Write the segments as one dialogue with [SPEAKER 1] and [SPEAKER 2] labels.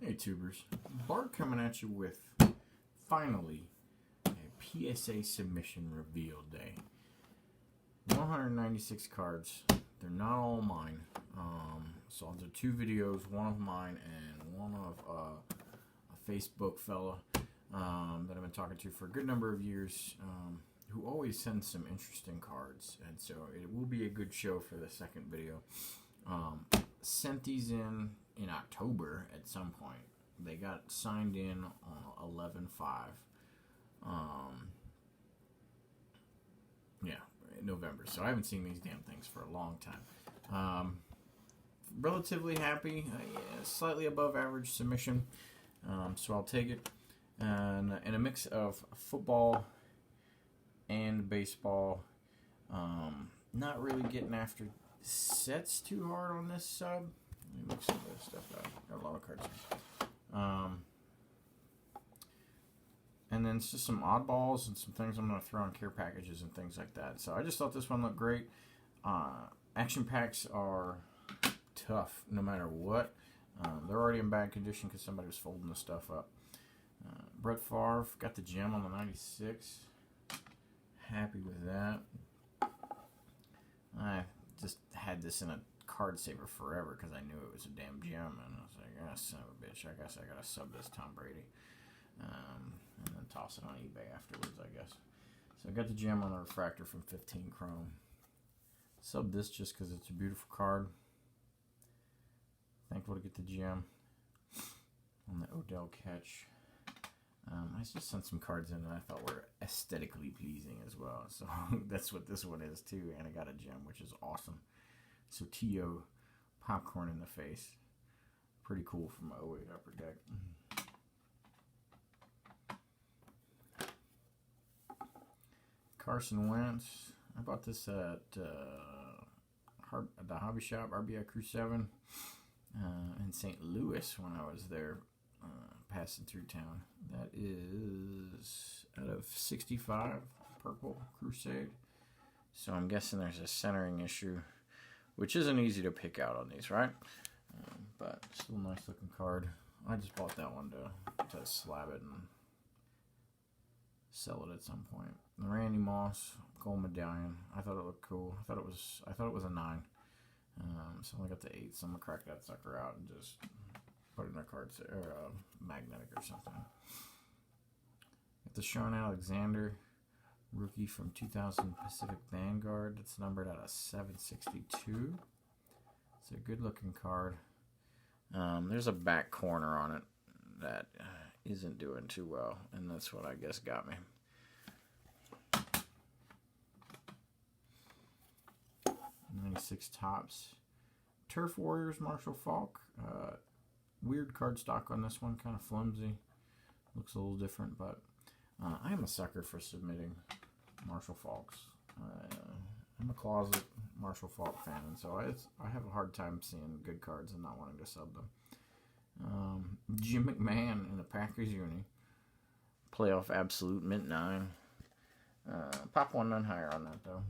[SPEAKER 1] Hey tubers, Bart coming at you with finally a PSA submission reveal day. 196 cards. They're not all mine. So I'll do two videos, one of mine and one of a Facebook fella that I've been talking to for a good number of years, who always sends some interesting cards, and so it will be a good show for the second video. Sent these in October at some point. They got signed in on 11/5. Yeah, in November. So I haven't seen these damn things for a long time. Relatively happy. Slightly above average submission. So I'll take it. And a mix of football and baseball. Not really getting after sets too hard on this sub. Let me look some of this stuff out. Got a lot of cards here. And then it's just some oddballs and some things I'm going to throw in care packages and things like that. So I just thought this one looked great. Action packs are tough no matter what. They're already in bad condition because somebody was folding the stuff up. Brett Favre got the gem on the 96. Happy with that. I just had this in a card saver forever because I knew it was a damn gem, and I was like, ah, son of a bitch, I guess I gotta sub this Tom Brady, and then toss it on eBay afterwards, I guess. So I got the gem on the refractor from 15 Chrome. Sub this just because it's a beautiful card. Thankful to get the gem on the Odell catch. I just sent some cards in that I thought were aesthetically pleasing as well. So that's what this one is too. And I got a gem, which is awesome. So T.O. popcorn in the face. Pretty cool from my 08 Upper Deck. Carson Wentz. I bought this at the hobby shop, RBI Crew 7, in St. Louis when I was there. Passing through town. That is out of 65 purple Crusade. So I'm guessing there's a centering issue, which isn't easy to pick out on these, right? But still a nice looking card. I just bought that one to slab it and sell it at some point. The Randy Moss gold medallion. I thought it looked cool. I thought it was a 9. So I only got the 8, so I'm gonna crack that sucker out and just put it in a card or a magnetic or something. Got the Sean Alexander rookie from 2000 Pacific Vanguard. That's numbered out of 762. It's a good looking card. There's a back corner on it that isn't doing too well, and that's what I guess got me. '96 Topps. Turf Warriors Marshall Faulk. Weird cardstock on this one, kind of flimsy. Looks a little different, but I am a sucker for submitting Marshall Faulks. I'm a closet Marshall Faulk fan, and so I have a hard time seeing good cards and not wanting to sub them. Jim McMahon in the Packers uni. Playoff Absolute Mint 9. Pop one none higher on that, though.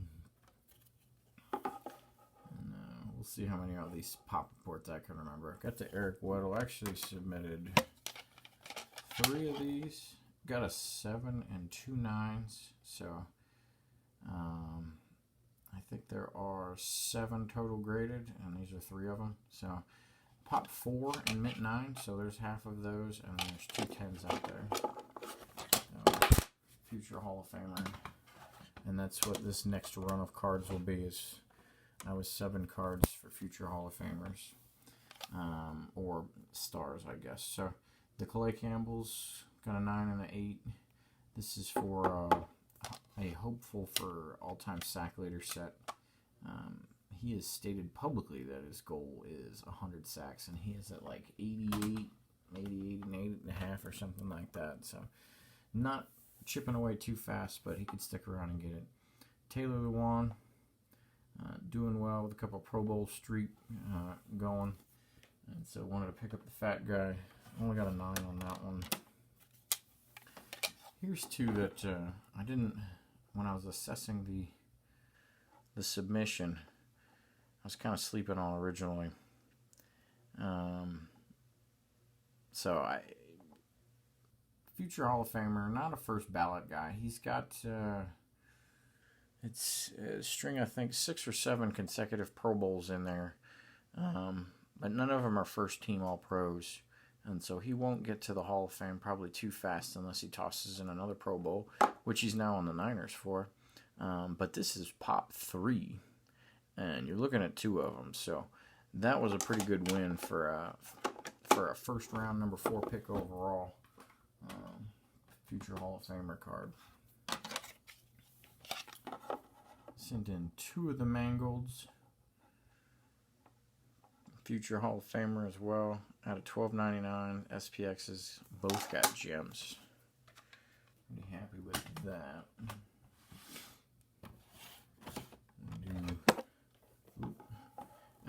[SPEAKER 1] We'll see how many of these pop reports I can remember. Got the Eric Weddle. Actually submitted 3 of these. Got a 7 and 2 9s. So I think there are 7 total graded, and these are 3 of them. So pop 4 and mint 9. So there's half of those, and there's 2 10s out there. Future Hall of Famer. And that's what this next run of cards will be. I was 7 cards for future Hall of Famers, or stars, I guess. So the Calais Campbell's got a 9 and an 8. This is for a hopeful for all-time sack leader set. He has stated publicly that his goal is 100 sacks, and he is at like 88, maybe 88.5 or something like that. So not chipping away too fast, but he could stick around and get it. Taylor Lewan. Doing well with a couple Pro Bowl streak going, and so wanted to pick up the fat guy. Only got a 9 on that one. Here's 2 that I didn't, when I was assessing the submission, I was kind of sleeping on originally. So future Hall of Famer, not a first ballot guy. He's got it's a string, I think 6 or 7 consecutive Pro Bowls in there, but none of them are first team All Pros, and so he won't get to the Hall of Fame probably too fast unless he tosses in another Pro Bowl, which he's now on the Niners for. But this is Pop 3, and you're looking at 2 of them, so that was a pretty good win for a first round number 4 pick overall. Future Hall of Famer card. Sent in 2 of the Mangolds. Future Hall of Famer as well. Out of $12.99, SPXs both got gems. Pretty happy with that.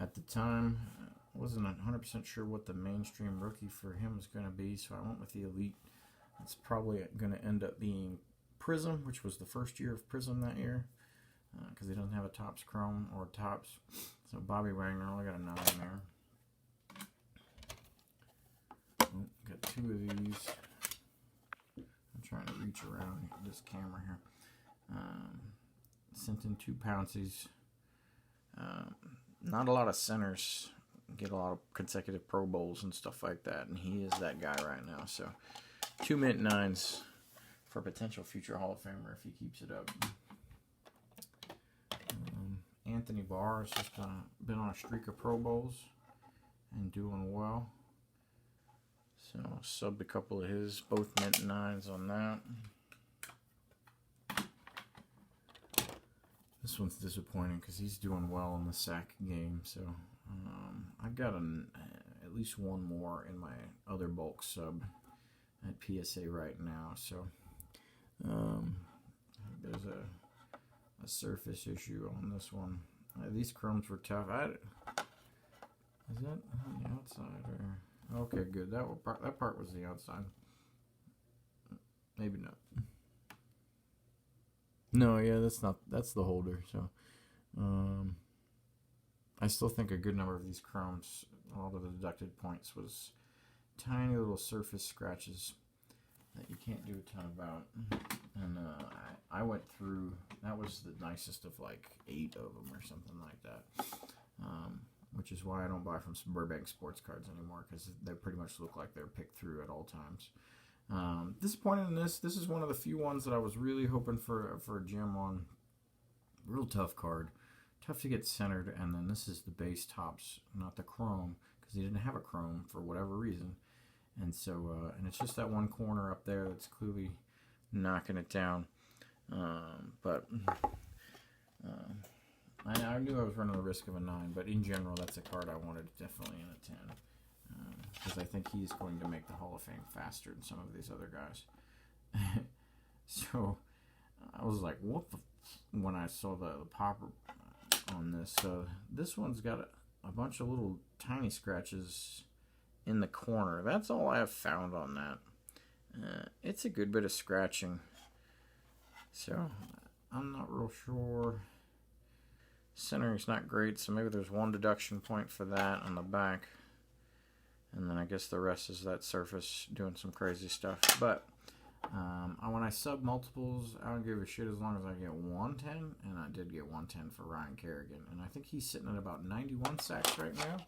[SPEAKER 1] At the time, I wasn't 100% sure what the mainstream rookie for him was going to be, so I went with the Elite. It's probably going to end up being Prism, which was the first year of Prism that year, because he doesn't have a Topps Chrome or Topps. So Bobby Wagner only got a 9 there. Got 2 of these. I'm trying to reach around this camera here. Sent in 2 Pouncies. Not a lot of centers get a lot of consecutive Pro Bowls and stuff like that, and he is that guy right now. So 2 mint 9s for potential future Hall of Famer if he keeps it up. Anthony Barr has just been on a streak of Pro Bowls and doing well. So subbed a couple of his, both mint 9s on that. This one's disappointing because he's doing well in the sack game. So I've got at least 1 more in my other bulk sub at PSA right now. So there's a surface issue on this one. These chromes were tough. Is that on the outside or? Okay, good. That part was the outside. Maybe not. No, yeah, that's the holder. So, I still think a good number of these chromes, all of the deducted points, was tiny little surface scratches that you can't do a ton about. And I went through. That was the nicest of like 8 of them or something like that. Which is why I don't buy from Burbank Sports Cards anymore, because they pretty much look like they're picked through at all times. Disappointed in this. This is one of the few ones that I was really hoping for a gem on. Real tough card. Tough to get centered, and then this is the base Topps, not the chrome, because he didn't have a chrome for whatever reason. And so, and it's just that one corner up there that's clearly knocking it down. I knew I was running the risk of a 9, but in general, that's a card I wanted definitely in a 10. Because I think he's going to make the Hall of Fame faster than some of these other guys. So I was like, what the when I saw the popper on this. So this one's got a bunch of little tiny scratches in the corner. That's all I have found on that. It's a good bit of scratching. So I'm not real sure. Centering's not great, so maybe there's 1 deduction point for that on the back. And then I guess the rest is that surface doing some crazy stuff. But when I sub multiples, I don't give a shit as long as I get 110. And I did get 110 for Ryan Kerrigan. And I think he's sitting at about 91 sacks right now.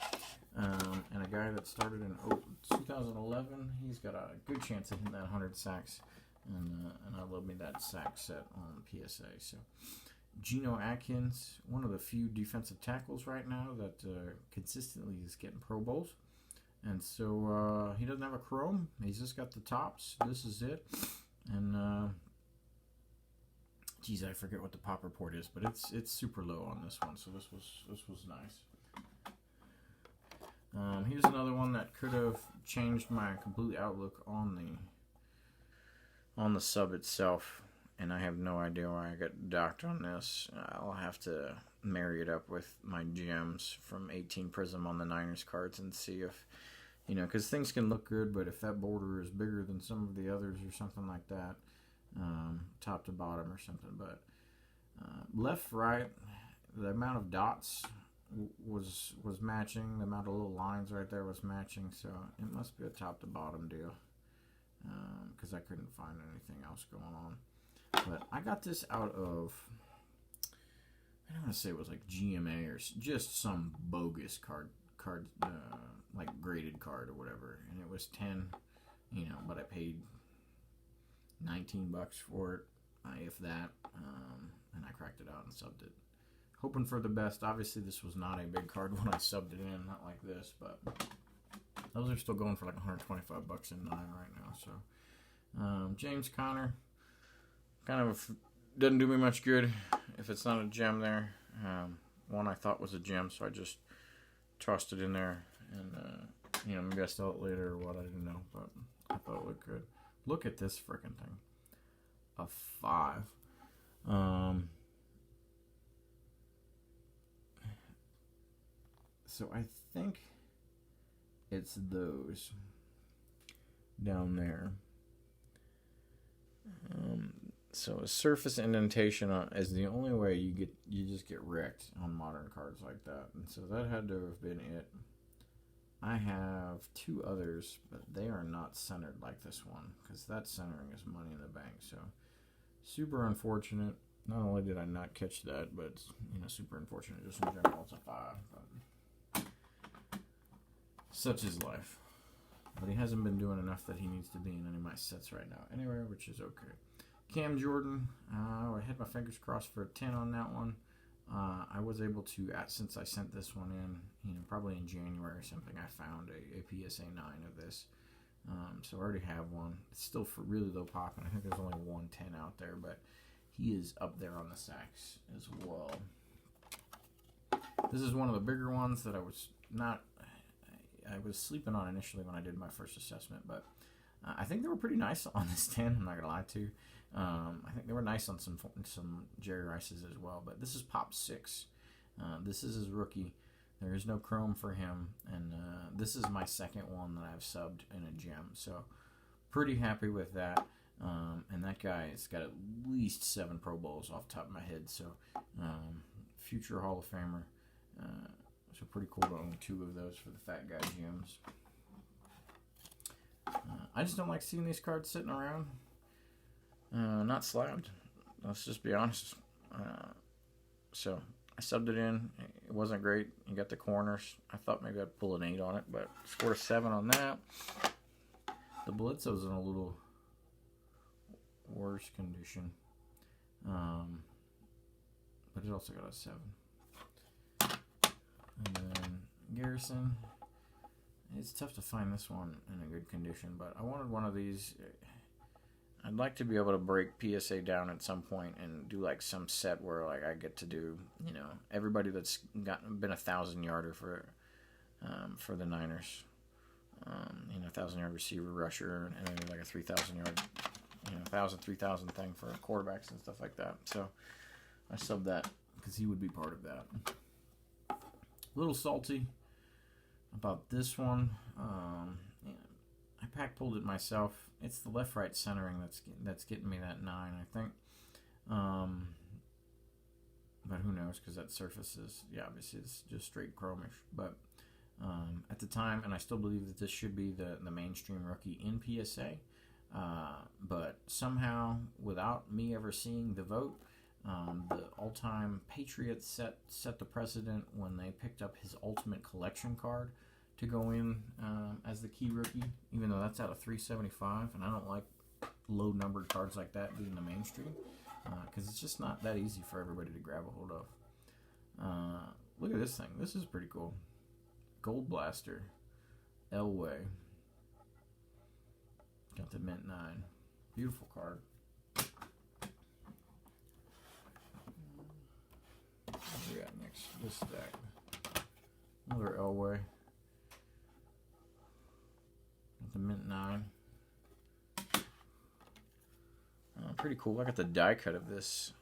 [SPEAKER 1] And a guy that started in 2011, he's got a good chance of hitting that 100 sacks. And I love me that sack set on PSA. So Geno Atkins, one of the few defensive tackles right now that consistently is getting Pro Bowls. And so he doesn't have a chrome. He's just got the Topps. This is it. And geez, I forget what the pop report is, but it's super low on this one. So this was nice. Here's another one that could have changed my complete outlook on the sub itself. And I have no idea why I got docked on this. I'll have to marry it up with my gems from 18 Prism on the Niners cards and see if, because things can look good, but if that border is bigger than some of the others or something like that, top to bottom or something. But left, right, the amount of dots was matching. The amount of little lines right there was matching, so it must be a top to bottom deal, because I couldn't find anything else going on. But I got this out of, I don't want to say it was like GMA or just some bogus card, like graded card or whatever, and it was 10, but I paid $19 for it, if that, and I cracked it out and subbed it. Hoping for the best. Obviously, this was not a big card when I subbed it in, not like this, but those are still going for like $125 in 9 right now. So, James Conner, kind of doesn't do me much good if it's not a gem there. One I thought was a gem, so I just tossed it in there, and maybe I sell it later or what, I didn't know, but I thought it looked good. Look at this freaking thing, a 5. So I think it's those down there. So a surface indentation is the only way you just get wrecked on modern cards like that, and so that had to have been it. I have 2 others, but they are not centered like this one, because that centering is money in the bank. So super unfortunate. Not only did I not catch that, but super unfortunate just in general. It's a 5. But such is life. But he hasn't been doing enough that he needs to be in any of my sets right now anyway, which is okay. Cam Jordan, I had my fingers crossed for a 10 on that one. I was able to, since I sent this one in, probably in January or something, I found a PSA 9 of this. So I already have one. It's still for really low pop, and I think there's only 110 out there, but he is up there on the sacks as well. This is one of the bigger ones that I was sleeping on initially when I did my first assessment, but I think they were pretty nice on this 10, I'm not going to lie to you. I think they were nice on some Jerry Rice's as well, but this is Pop 6. This is his rookie. There is no chrome for him, and this is my second one that I've subbed in a gem, so pretty happy with that. And that guy's got at least 7 Pro Bowls off the top of my head, so future Hall of Famer. So pretty cool to own 2 of those for the fat guy gems. I just don't like seeing these cards sitting around. Not slabbed. Let's just be honest. So I subbed it in. It wasn't great. You got the corners. I thought maybe I'd pull an 8 on it, but scored a 7 on that. The Bledsoe's in a little worse condition. But it also got a 7. And then Garrison. It's tough to find this one in a good condition, but I wanted one of these. I'd like to be able to break PSA down at some point and do like some set where like I get to do, everybody that's been 1,000-yarder for the Niners. 1,000-yard receiver, rusher, and then like a 3,000-yard, 1,000, 3,000 thing for quarterbacks and stuff like that. So I subbed that because he would be part of that. A little salty about this one. I pack pulled it myself. It's the left-right centering that's getting me that 9, I think. But who knows, because that surface is, obviously it's just straight chromish. But at the time, and I still believe that this should be the mainstream rookie in PSA. But somehow, without me ever seeing the vote, the all-time Patriots set the precedent when they picked up his Ultimate Collection card to go in as the key rookie, even though that's out of 375, and I don't like low-numbered cards like that being the mainstream, because it's just not that easy for everybody to grab a hold of. Look at this thing. This is pretty cool. Gold Blaster. Elway. Got the Mint 9. Beautiful card. What do we got next? This stack. Another Elway. Got the Mint 9. Pretty cool. I got the die cut of this.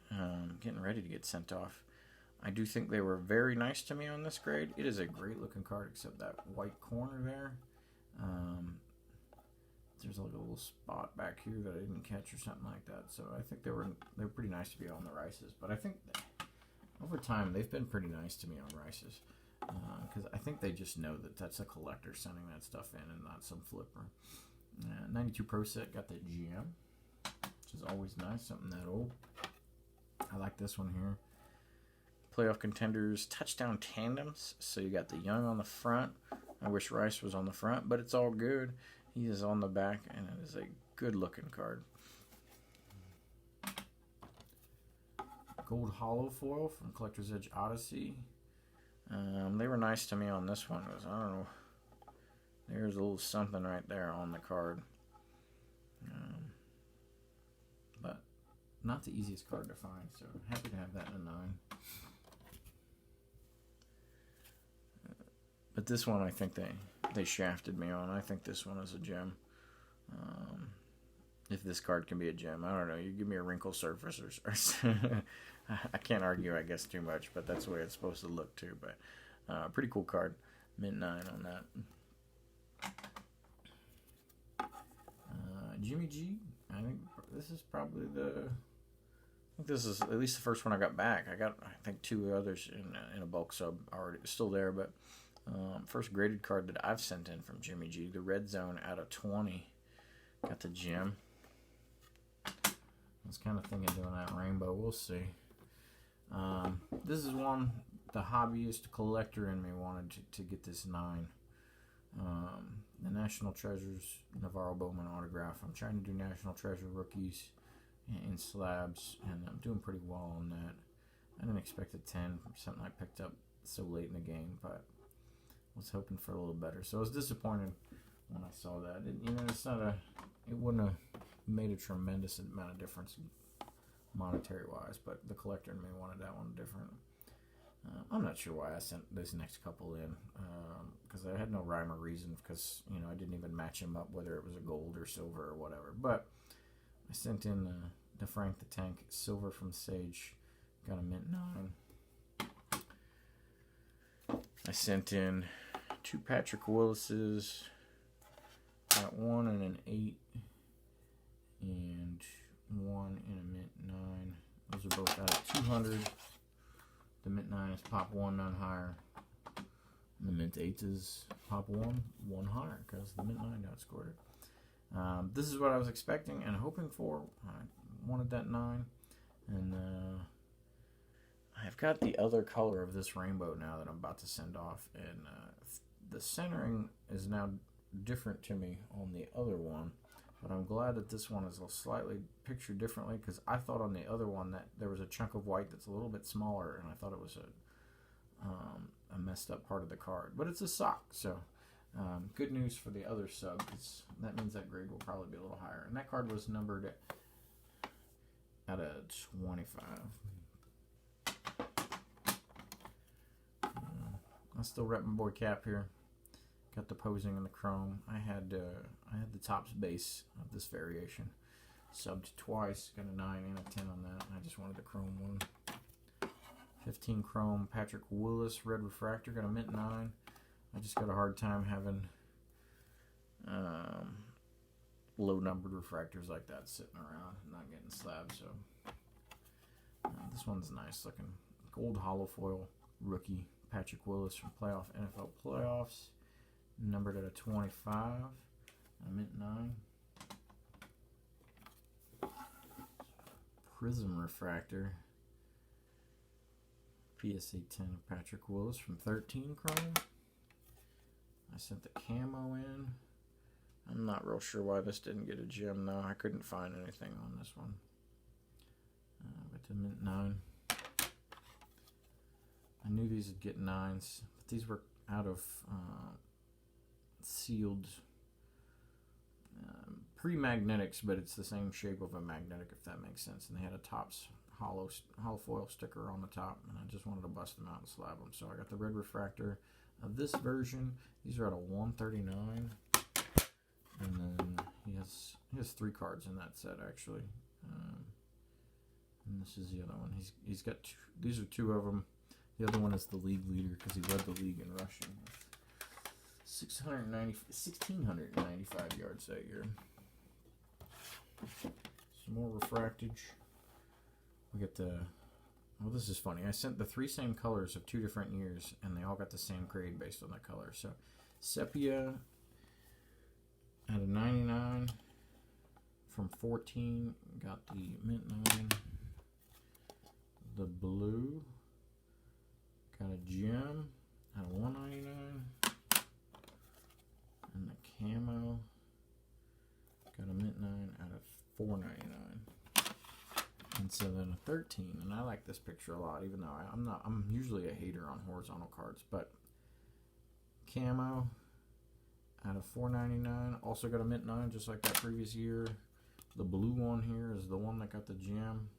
[SPEAKER 1] Getting ready to get sent off. I do think they were very nice to me on this grade. It is a great looking card, except that white corner there. There's like a little spot back here that I didn't catch or something like that. So I think they were pretty nice to be on the Rices. But I think that over time they've been pretty nice to me on Rices. because I think they just know that that's a collector sending that stuff in and not some flipper. 92 Pro Set, got that GM, which is always nice, something that old. I like this one here. Playoff contenders, touchdown tandems. So you got the Young on the front. I wish Rice was on the front, but it's all good. He is on the back, and it is a good looking card. Gold hollow foil from Collector's Edge Odyssey. They were nice to me on this one. I don't know. There's a little something right there on the card. But not the easiest card to find, so happy to have that in a 9. But this one, I think they shafted me on. I think this one is a gem. If this card can be a gem, I don't know. You give me a wrinkle surface or I can't argue, I guess, too much, but that's the way it's supposed to look too. But pretty cool card. Mint 9 on that. Jimmy G. I think this is probably this is at least the first one I got back. I got, I think, 2 others in a bulk sub already still there, but first graded card that I've sent in from Jimmy G. The red zone out of 20. Got the gem. I was kind of thinking doing that rainbow. We'll see. This is one the hobbyist collector in me wanted to get this 9. The National Treasures Navarro Bowman autograph. I'm trying to do National Treasure rookies in slabs, and I'm doing pretty well on that. I didn't expect a 10 from something I picked up so late in the game, but was hoping for a little better. So I was disappointed when I saw that. It wouldn't have made a tremendous amount of difference monetary wise, but the collector in me wanted that one different. I'm not sure why I sent this next couple in, because I had no rhyme or reason, because I didn't even match them up whether it was a gold or silver or whatever. But I sent in the Frank the Tank silver from Sage, got a mint 9. I sent in 2 Patrick Willis's, got 1 and an 8, and 1 in a mint 9. Those are both out of 200. The mint 9 is pop 1, none higher. And the mint 8 is pop 1, 1 higher, because the mint 9 outscored it. This is what I was expecting and hoping for. I wanted that 9. And I've got the other color of this rainbow now that I'm about to send off. And the centering is now different to me on the other one. But I'm glad that this one is slightly pictured differently, because I thought on the other one that there was a chunk of white that's a little bit smaller, and I thought it was a messed up part of the card. But it's a sock, so good news for the other sub. That means that grade will probably be a little higher. And that card was numbered out of 25. I still rep my boy Cap here. Got the posing and the chrome. I had the Topps base of this variation. Subbed twice. Got a 9 and a 10 on that. I just wanted the chrome one. 15 chrome Patrick Willis red refractor. Got a mint 9. I just got a hard time having low numbered refractors like that sitting around and not getting slabs. So this one's nice looking. Gold hollow foil rookie Patrick Willis from NFL playoffs. Numbered at a 25. A mint 9. Prism refractor. PSA 10 of Patrick Willis from 13 chrome. I sent the camo in. I'm not real sure why this didn't get a gem though. I couldn't find anything on this one. But the mint 9. I knew these would get 9s, but these were out of sealed pre-magnetics, but it's the same shape of a magnetic, if that makes sense. And they had a Topps hollow foil sticker on the top, and I just wanted to bust them out and slab them. So I got the red refractor of this version. These are at a 139, and then he has 3 cards in that set actually. And this is the other one. He's got two, these are 2 of them. The other one is the league leader because he led the league in rushing. 1,695 yards that year. Some more refractage. We get the well, this is funny. I sent the 3 same colors of 2 different years, and they all got the same grade based on the color. So, sepia out of 99 from 14 got the mint 9. The blue got a gem out of 199, and the camo got a mint 9 out of 499. And so then a 13, and I like this picture a lot, even though I'm usually a hater on horizontal cards, but camo out of 499, also got a mint 9 just like that previous year. The blue one here is the one that got the gem.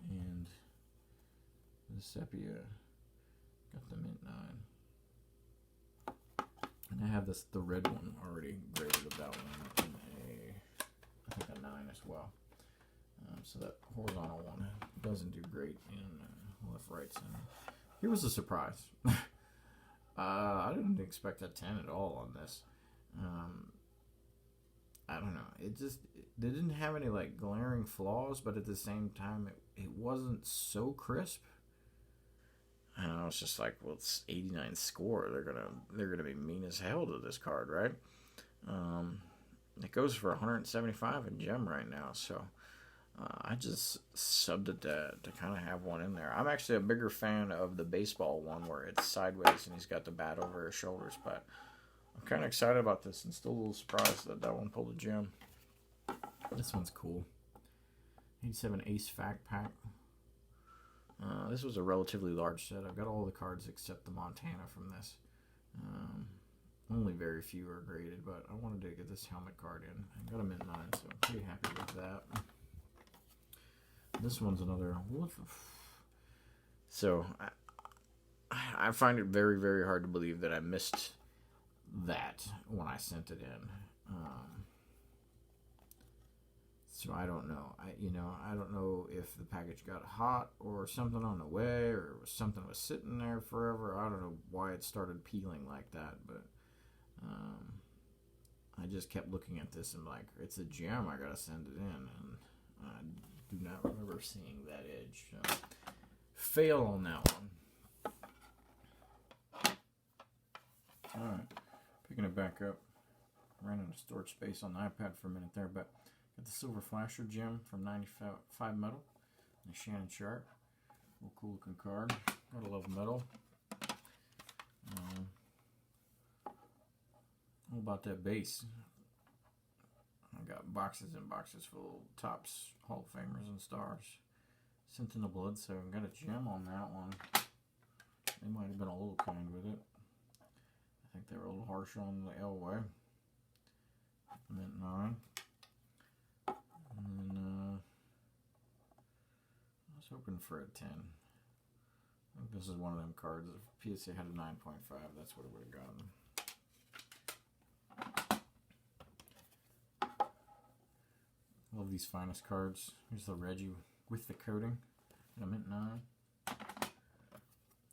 [SPEAKER 1] And the sepia got the mint 9. And I have the red one already graded of that one in I think a 9 as well. So that horizontal one doesn't do great in left, right, center. Here was a surprise. I didn't expect a 10 at all on this. I don't know. They didn't have any like glaring flaws, but at the same time, it wasn't so crisp. And I was just like, well, it's 89 score. They're gonna be mean as hell to this card, right? It goes for 175 in gem right now, so I just subbed it to kind of have one in there. I'm actually a bigger fan of the baseball one where it's sideways and he's got the bat over his shoulders, but I'm kind of excited about this and still a little surprised that one pulled a gem. This one's cool. 87 Ace Fact Pack. This was a relatively large set. I've got all the cards except the Montana from this. Only very few are graded, but I wanted to get this helmet card in. I got a mint 9, so I'm pretty happy with that. This one's another. So I find it very, very hard to believe that I missed that when I sent it in. So I don't know. I don't know if the package got hot or something on the way, or something was sitting there forever. I don't know why it started peeling like that, but I just kept looking at this and like, it's a gem. I gotta send it in, and I do not remember seeing that edge. So fail on that one. All right, picking it back up. Ran out of storage space on the iPad for a minute there, but got the Silver Flasher gem from 95 metal. And the Shannon Sharp. Real cool looking card. Gotta love metal. All about that base. I got boxes and boxes full of Topps Hall of Famers and stars. Sent in the blood, so I got a gem on that one. They might have been a little kind with it. I think they were a little harsh on the Elway. Mint 9. And then I was hoping for a 10. I think this is one of them cards. If PSA had a 9.5, that's what it would have gotten. Love these finest cards. Here's the Reggie with the coating. And a mint 9.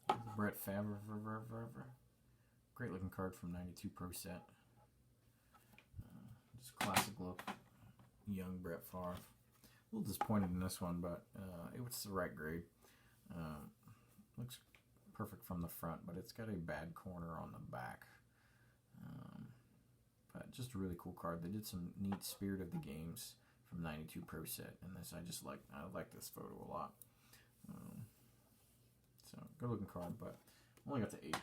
[SPEAKER 1] The Brett Favre. Great looking card from 92 Pro Set. Just classic look. Young Brett Favre. A little disappointed in this one, but it was the right grade. Looks perfect from the front, but it's got a bad corner on the back. But just a really cool card. They did some neat Spirit of the Games from 92 Pro Set in this. I like this photo a lot. So good looking card, but only got to 8,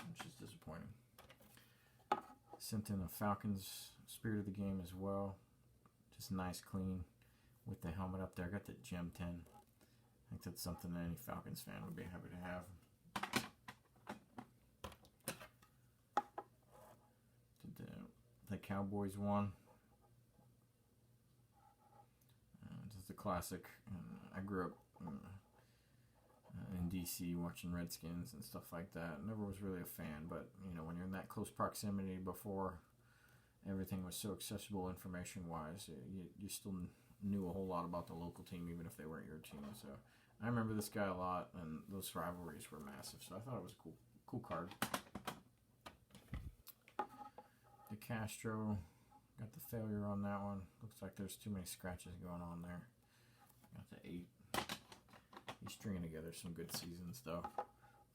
[SPEAKER 1] which is disappointing. Sent in a Falcons Spirit of the Game as well. Just nice, clean, with the helmet up there. I got the Gem 10. I think that's something that any Falcons fan would be happy to have. Did the Cowboys one. Just a classic. I grew up in DC watching Redskins and stuff like that. Never was really a fan, but when you're in that close proximity before everything was so accessible information-wise, you still knew a whole lot about the local team, even if they weren't your team. So I remember this guy a lot, and those rivalries were massive. So I thought it was a cool card. The Castro Got the failure on that one. Looks like there's too many scratches going on there. Got the 8. He's stringing together some good seasons though.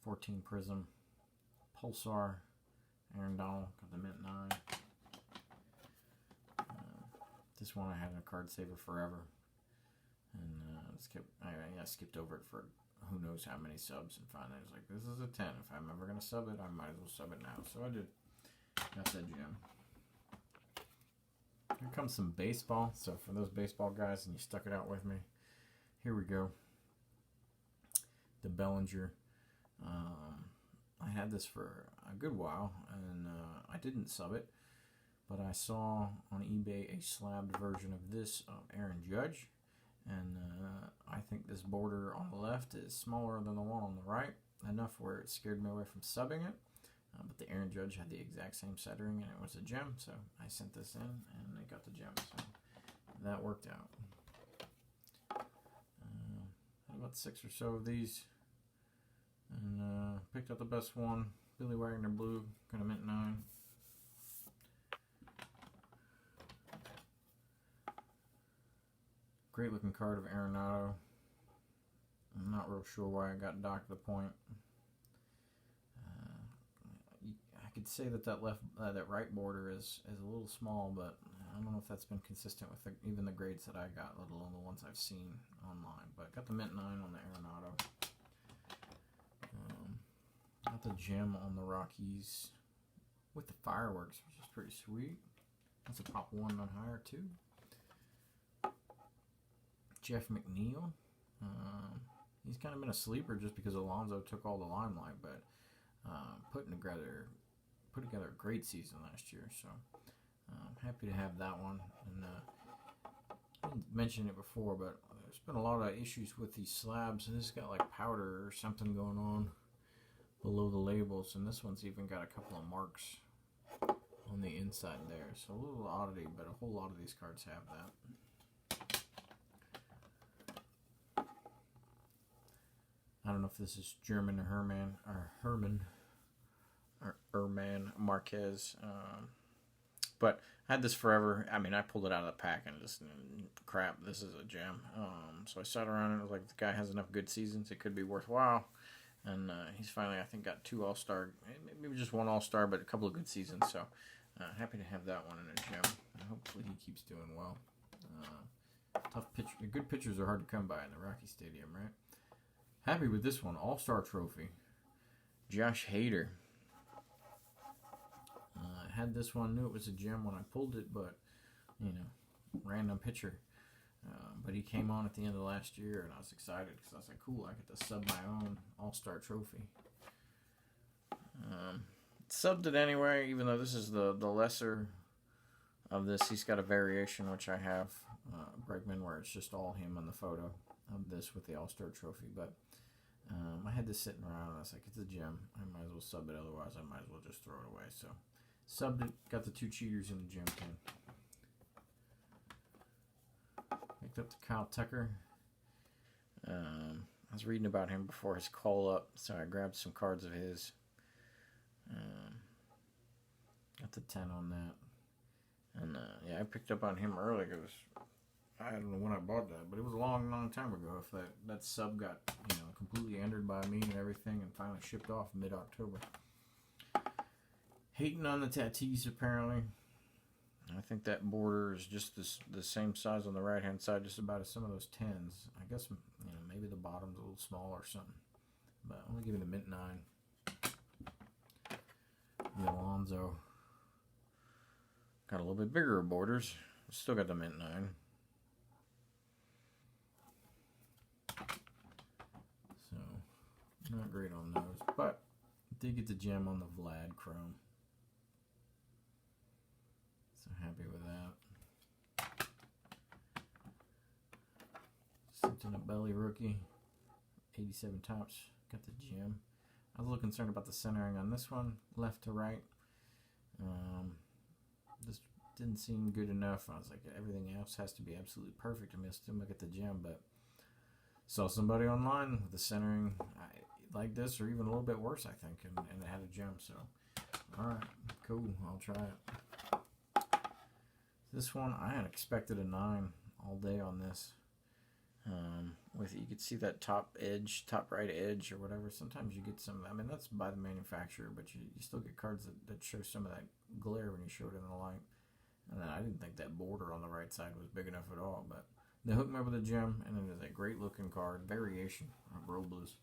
[SPEAKER 1] 14 Prism, Pulsar, Aaron Donald, got the mint 9. This one I had in a card saver forever, and I skipped over it for who knows how many subs, and finally I was like, this is a 10. If I'm ever gonna sub it, I might as well sub it now. So I did. Got that gem. Here comes some baseball. So for those baseball guys, and you stuck it out with me, here we go. The Bellinger. I had this for a good while, and I didn't sub it, but I saw on eBay a slabbed version of this of Aaron Judge, and I think this border on the left is smaller than the one on the right, enough where it scared me away from subbing it. But the Aaron Judge had the exact same centering, and it was a gem, so I sent this in, and it got the gem, so that worked out. Had about 6 or so of these, and picked out the best one, Billy Wagner Blue, got a mint 9. Great looking card of Arenado. I'm not real sure why I got docked the point. I could say that that right border is a little small, but I don't know if that's been consistent with even the grades that I got, let alone the ones I've seen online. But got the mint 9 on the Arenado. Got the gem on the Rockies with the fireworks, which is pretty sweet. That's a pop 1 on higher too. Jeff McNeil. He's kind of been a sleeper just because Alonso took all the limelight, but put together a great season last year. So I'm happy to have that one. And I didn't mention it before, but there's been a lot of issues with these slabs. And this has got like powder or something going on below the labels, and this one's even got a couple of marks on the inside there. So a little oddity, but a whole lot of these cards have that. I don't know if this is German or Herman Marquez, but I had this forever. I mean, I pulled it out of the pack and just crap. This is a gem. So I sat around and it was like, the guy has enough good seasons, it could be worthwhile. And he's finally, I think, got 2 All-Star, maybe just 1 All-Star, but a couple of good seasons. So happy to have that one in a gem. And hopefully he keeps doing well. Tough pitch. Good pitchers are hard to come by in the Rocky Stadium, right? Happy with this one, All-Star Trophy. Josh Hader. I had this one, knew it was a gem when I pulled it, but, you know, random pitcher. But he came on at the end of last year, and I was excited because I was like, cool, I get to sub my own All-Star Trophy. Subbed it anyway, even though this is the lesser of this. He's got a variation, which I have, Bregman, where it's just all him on the photo of this with the All-Star Trophy. But I had this sitting around, and I was like, it's a gem. I might as well sub it, otherwise I might as well just throw it away. So subbed it, got the 2 cheaters in the gem tin. Picked up the Kyle Tucker. I was reading about him before his call-up, so I grabbed some cards of his. Got the 10 on that. And yeah, I picked up on him early because I don't know when I bought that, but it was a long, long time ago. If that sub got, you know, completely entered by me and everything, and finally shipped off mid-October. Hating on the Tatis, apparently. I think that border is just the same size on the right-hand side, just about as some of those 10s. I guess, you know, maybe the bottom's a little small or something. But I'm going to give it a mint 9. The Alonso got a little bit bigger borders. Still got the mint 9. So, not great on those. But, did get the gem on the Vlad Chrome. So happy with that. Something a belly rookie. 87 tops. Got the gem. I was a little concerned about the centering on this one, left to right. This didn't seem good enough. I was like, everything else has to be absolutely perfect. I mean, I still might get the gem, but saw somebody online with the centering like this, or even a little bit worse, I think, and it had a gem. So, all right, cool. I'll try it. This one, I had expected a 9 all day on this. With you could see that top right edge or whatever. Sometimes you get some. I mean, that's by the manufacturer, but you still get cards that show some of that glare when you show it in the light. And then I didn't think that border on the right side was big enough at all, but they hooked me up with a gem, and it is a great looking card. Variation of Robles.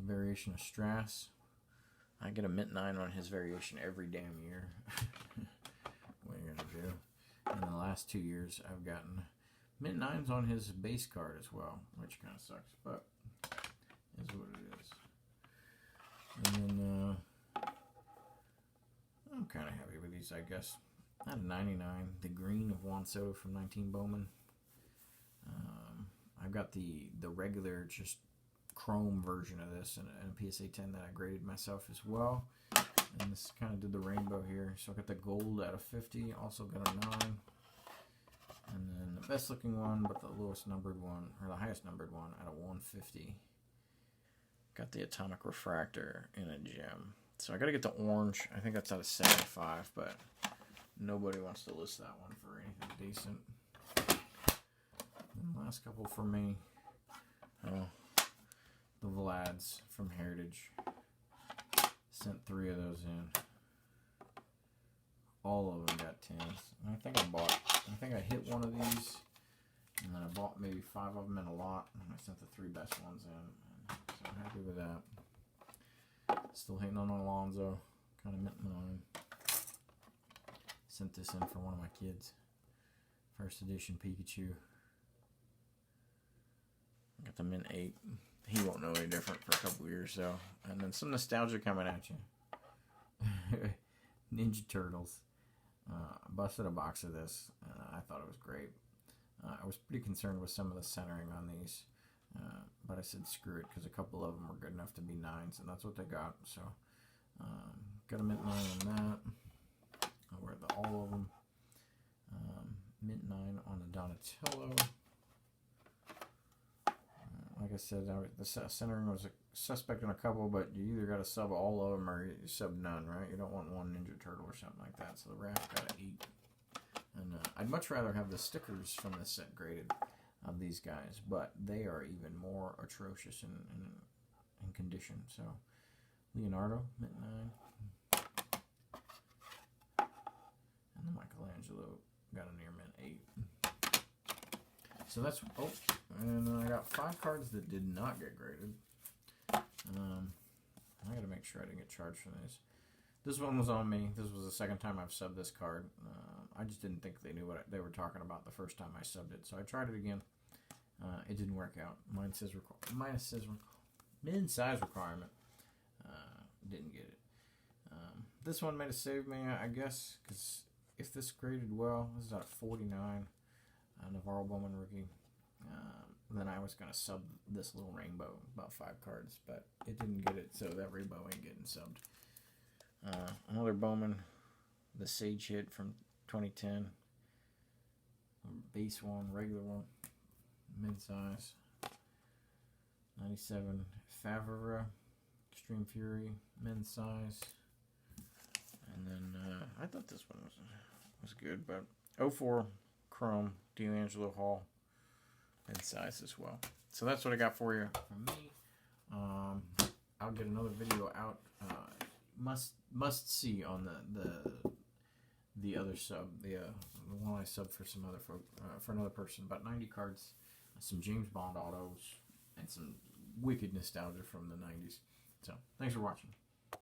[SPEAKER 1] Variation of Strass. I get a mint 9 on his variation every damn year. What are you gonna do? In the last 2 years, I've gotten mint 9s on his base card as well, which kind of sucks, but is what it is. And then I'm kind of happy with these, I guess. I had a 99, the green of Juan Soto from 19 Bowman. I've got the regular just chrome version of this and a PSA 10 that I graded myself as well. And this kind of did the rainbow here. So I got the gold out of 50, also got a 9. And then the best looking one, but the lowest numbered one, or the highest numbered one, out of 150. Got the atomic refractor in a gem. So I got to get the orange. I think that's out of 75, but nobody wants to list that one for anything decent. And the last couple for me. Oh, the Vlads from Heritage. Sent 3 of those in. All of them got 10s. And I think I hit one of these, and then I bought maybe 5 of them in a lot, and I sent the 3 best ones in. And so I'm happy with that. Still hating on Alonzo. Kind of mint 9. Sent this in for one of my kids. First edition Pikachu. Got the mint 8. He won't know any different for a couple years, so. And then some nostalgia coming at you. Ninja Turtles. I busted a box of this. I thought it was great. I was pretty concerned with some of the centering on these, but I said screw it because a couple of them were good enough to be 9s, and that's what they got. So got a mint 9 on that. I'll wear all of them. Mint 9 on the Donatello. Like I said, the centering was a suspect in a couple, but you either got to sub all of them or you sub none, right? You don't want one Ninja Turtle or something like that, so the raft got to eat. And I'd much rather have the stickers from this set graded of these guys, but they are even more atrocious in condition. So, Leonardo, mint 9. And the Michelangelo got a near mint 8. So that's, and I got 5 cards that did not get graded. I gotta make sure I didn't get charged for this. This one was on me. This was the second time I've subbed this card. I just didn't think they knew what they were talking about the first time I subbed it, so I tried it again. It didn't work out. Min size requirement. Didn't get it. This one may have saved me, I guess, because if this graded well, this is out of 49. Navarro Bowman rookie. Then I was going to sub this little rainbow, about 5 cards, but it didn't get it, so that rainbow ain't getting subbed. Another Bowman, the Sage hit from 2010. Base one, regular one, mid-size. 97 Favre, Extreme Fury, men's size. And then I thought this one was good, but 04 Chrome, D'Angelo Hall, and size as well. So that's what I got for you from me. I'll get another video out. Must see on the other sub, the one I subbed for some other folk, for another person. About 90 cards, some James Bond autos, and some wicked nostalgia from the 90s. So thanks for watching.